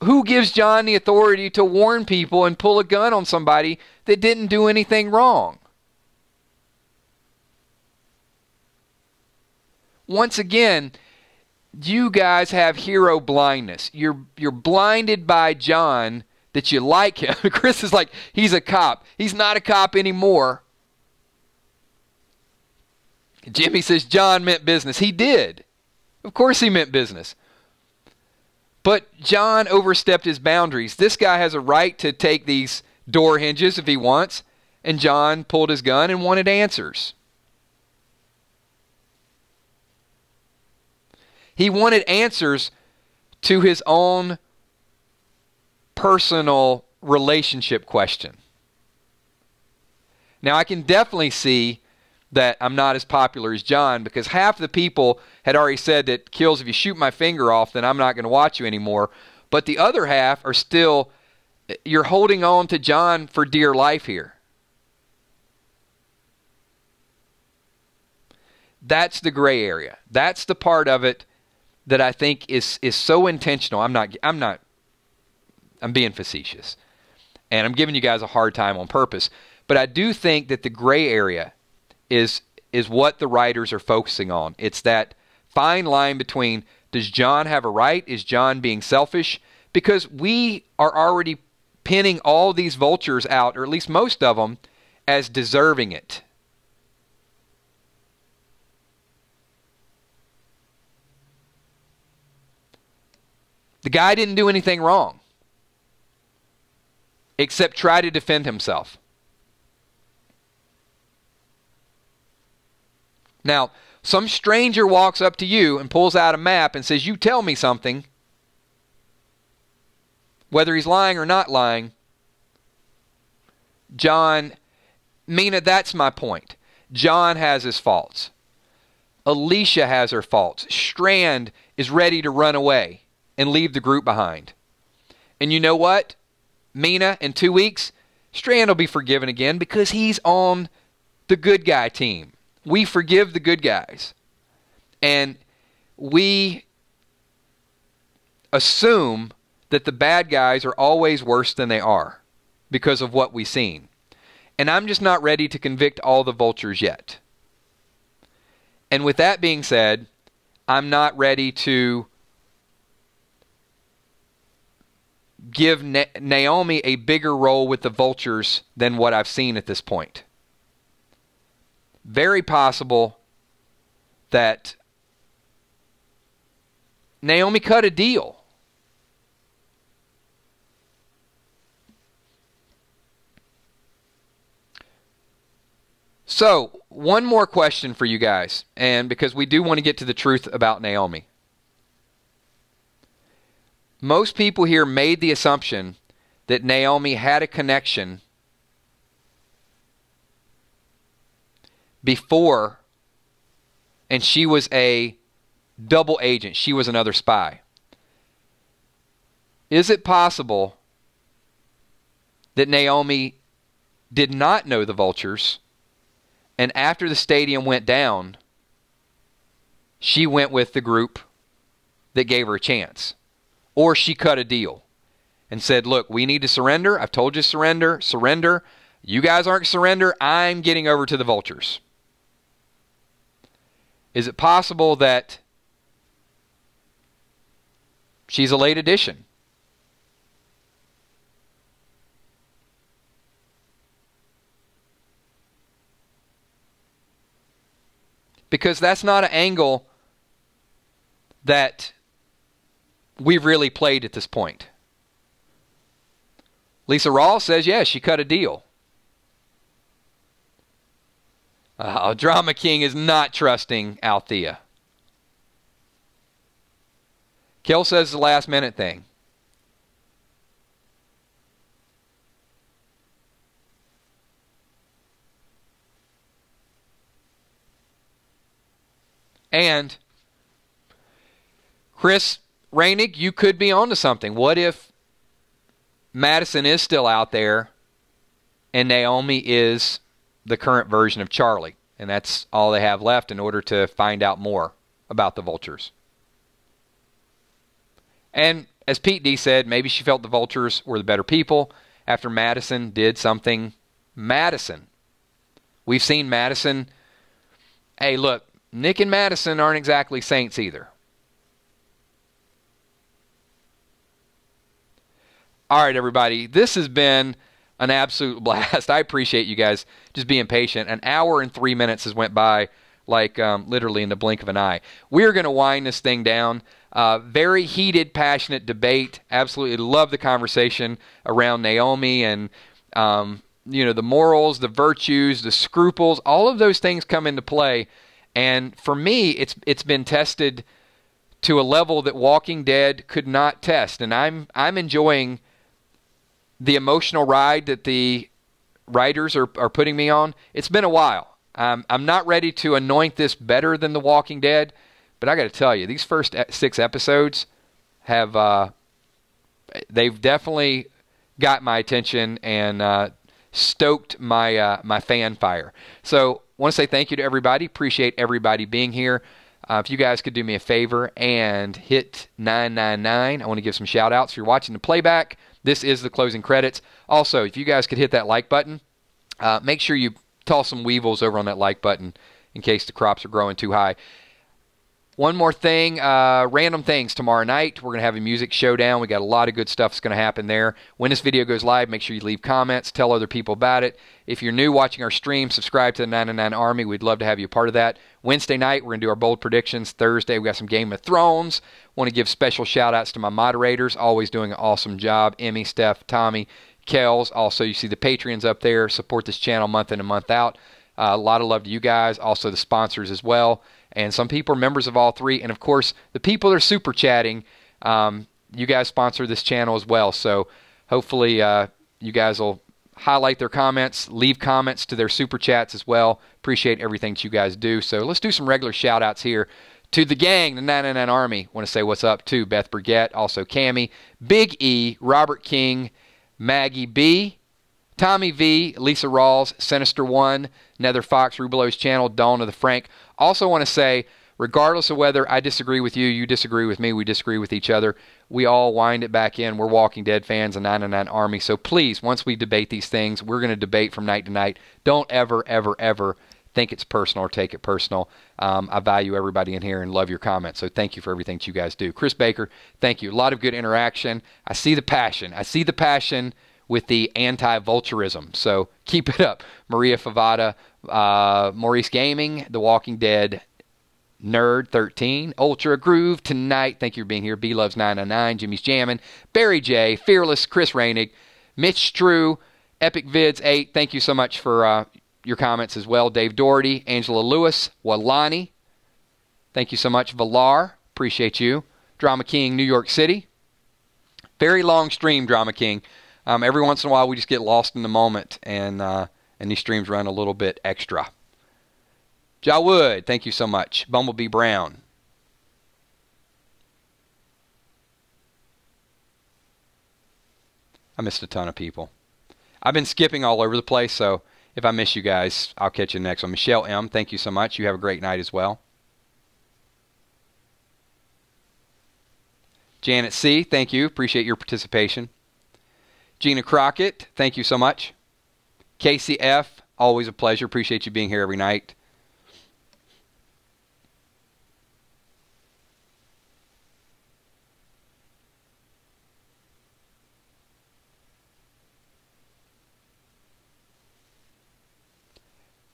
Who gives John the authority to warn people and pull a gun on somebody that didn't do anything wrong? Once again, you guys have hero blindness. You're blinded by John that you like him. Chris is like, he's a cop. He's not a cop anymore. Jimmy says John meant business. He did. Of course he meant business. But John overstepped his boundaries. This guy has a right to take these door hinges if he wants. And John pulled his gun and wanted answers. He wanted answers to his own personal relationship question. Now, I can definitely see that I'm not as popular as John because half the people had already said that, Kills, if you shoot my finger off, then I'm not going to watch you anymore. But the other half are still, you're holding on to John for dear life here. That's the gray area. That's the part of it that I think is so intentional. I'm being facetious. And I'm giving you guys a hard time on purpose. But I do think that the gray area is what the writers are focusing on. It's that fine line between, does John have a right? Is John being selfish? Because we are already pinning all these vultures out, or at least most of them, as deserving it. The guy didn't do anything wrong, except try to defend himself. Now, some stranger walks up to you and pulls out a map and says, you tell me something. Whether he's lying or not lying, Mina, that's my point. John has his faults. Alicia has her faults. Strand is ready to run away and leave the group behind. And you know what? Mina, in 2 weeks, Strand will be forgiven again because he's on the good guy team. We forgive the good guys. And we assume that the bad guys are always worse than they are because of what we've seen. And I'm just not ready to convict all the vultures yet. And with that being said, I'm not ready to give Naomi a bigger role with the vultures than what I've seen at this point. very possible that Naomi cut a deal. So, one more question for you guys, and because we do want to get to the truth about Naomi. Most people here made the assumption that Naomi had a connection before, and she was a double agent. She was another spy. Is it possible that Naomi did not know the Vultures, and after the stadium went down, she went with the group that gave her a chance? Or she cut a deal and said, look, we need to surrender. I've told you to surrender. Surrender. You guys aren't surrender. I'm getting over to the Vultures. Is it possible that she's a late addition? Because that's not an angle that we've really played at this point. Lisa Rawls says, yes, she cut a deal. Drama King is not trusting Althea. Kel says the last minute thing. And Chris Rainick, you could be onto something. What if Madison is still out there and Naomi is the current version of Charlie, and that's all they have left in order to find out more about the Vultures? And as Pete D said, maybe she felt the Vultures were the better people after Madison did something Madison. We've seen Madison. Hey, look, Nick and Madison aren't exactly saints either. All right, everybody. This has been an absolute blast. I appreciate you guys just being patient. An hour and 3 minutes has went by like literally in the blink of an eye. We're going to wind this thing down. Very heated, passionate debate. Absolutely love the conversation around Naomi and the morals, the virtues, the scruples. All of those things come into play. And for me, it's been tested to a level that Walking Dead could not test. And I'm enjoying the emotional ride that the writers are putting me on. It's been a while. I'm not ready to anoint this better than The Walking Dead, but I got to tell you, these first 6 episodes have they've definitely got my attention and stoked my fan fire. So I want to say thank you to everybody. Appreciate everybody being here. If you guys could do me a favor and hit 999, I want to give some shout outs. If you're watching the playback, this is the closing credits. Also, if you guys could hit that like button, make sure you toss some weevils over on that like button in case the crops are growing too high. One more thing, random things. Tomorrow night, we're going to have a music showdown. We got a lot of good stuff that's going to happen there. When this video goes live, make sure you leave comments, tell other people about it. If you're new watching our stream, subscribe to the 99 Army. We'd love to have you a part of that. Wednesday night, we're going to do our bold predictions. Thursday, we got some Game of Thrones. Want to give special shout-outs to my moderators, always doing an awesome job. Emmy, Steph, Tommy, Kels. Also, you see the Patreons up there. Support this channel month in and month out. A lot of love to you guys. Also, the sponsors as well. And some people are members of all three. And, of course, the people that are super chatting, you guys sponsor this channel as well. So hopefully you guys will highlight their comments, leave comments to their super chats as well. Appreciate everything that you guys do. So let's do some regular shout-outs here. To the gang, the 99 Army, want to say what's up to Beth Burgett, also Cammie, Big E, Robert King, Maggie B., Tommy V, Lisa Rawls, Sinister One, Nether Fox, Rubelo's channel, Dawn of the Frank. Also want to say, regardless of whether I disagree with you, you disagree with me, we disagree with each other, we all wind it back in. We're Walking Dead fans, a 99 Army. So please, once we debate these things, we're going to debate from night to night. Don't ever, ever, ever think it's personal or take it personal. I value everybody in here and love your comments. So thank you for everything that you guys do. Chris Baker, thank you. A lot of good interaction. I see the passion. I see the passion with the anti-vulturism. So keep it up. Maria Favada, Maurice Gaming, The Walking Dead Nerd 13, Ultra Groove tonight. Thank you for being here. B Loves 999, Jimmy's Jammin', Barry J, Fearless, Chris Rainig, Mitch True, Epic Vids 8. Thank you so much for your comments as well. Dave Doherty, Angela Lewis, Walani. Thank you so much. Valar, appreciate you. Drama King, New York City. Very long stream, Drama King. Every once in a while we just get lost in the moment, and these streams run a little bit extra. Ja Wood, thank you so much. Bumblebee Brown. I missed a ton of people. I've been skipping all over the place, so if I miss you guys, I'll catch you next one. Michelle M., thank you so much. You have a great night as well. Janet C., thank you. Appreciate your participation. Gina Crockett, thank you so much. Casey F., always a pleasure. Appreciate you being here every night.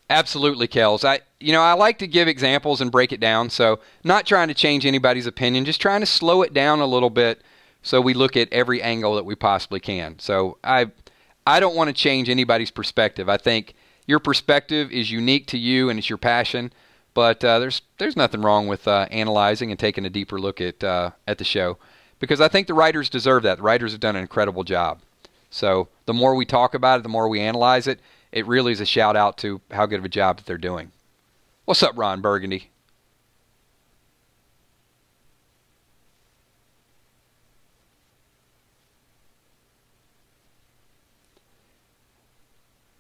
Absolutely, Kels. I like to give examples and break it down, so not trying to change anybody's opinion, just trying to slow it down a little bit so we look at every angle that we possibly can. So I don't want to change anybody's perspective. I think your perspective is unique to you and it's your passion, but there's nothing wrong with analyzing and taking a deeper look at the show, because I think the writers deserve that. The writers have done an incredible job. So the more we talk about it, the more we analyze it, it really is a shout out to how good of a job that they're doing. What's up, Ron Burgundy?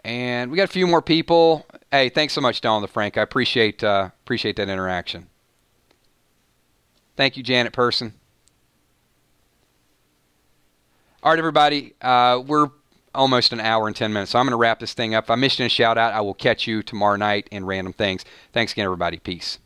And we got a few more people. Hey, thanks so much, Don LaFrank. I appreciate that interaction. Thank you, Janet Person. All right, everybody. We're almost an hour and 10 minutes, so I'm going to wrap this thing up. If I missed any shout out, I will catch you tomorrow night in Random Things. Thanks again, everybody. Peace.